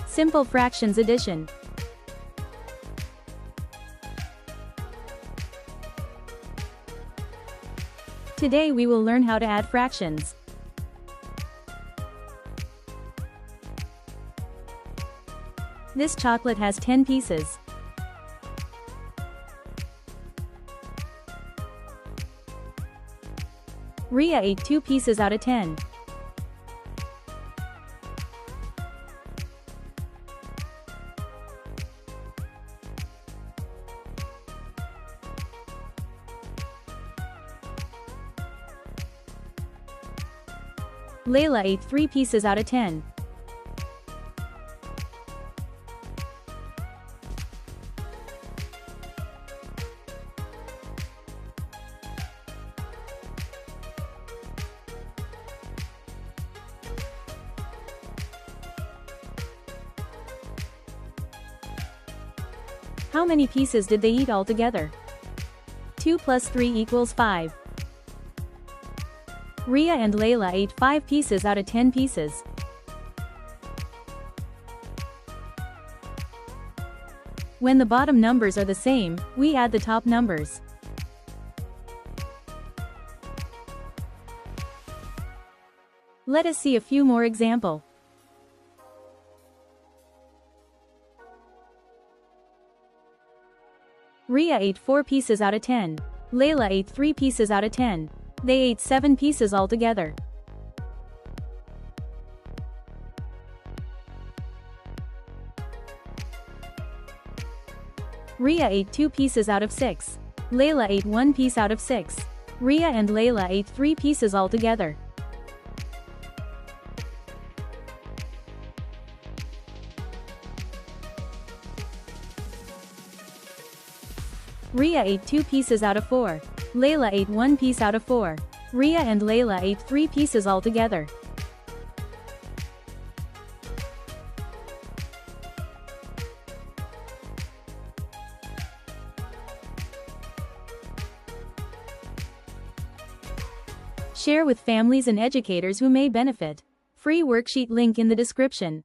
Simple fractions addition. Today we will learn how to add fractions. This chocolate has 10 pieces. Ria ate 2 pieces out of 10. Layla ate 3 pieces out of 10. How many pieces did they eat altogether? 2 plus 3 equals 5. Ria and Layla ate 5 pieces out of 10 pieces. When the bottom numbers are the same, we add the top numbers. Let us see a few more examples. Ria ate 4 pieces out of 10. Layla ate 3 pieces out of 10. They ate 7 pieces altogether. Ria ate 2 pieces out of 6. Layla ate 1 piece out of 6. Ria and Layla ate 3 pieces altogether. Ria ate 2 pieces out of 4. Layla ate 1 piece out of 4. Ria and Layla ate 3 pieces altogether. Share with families and educators who may benefit. Free worksheet link in the description.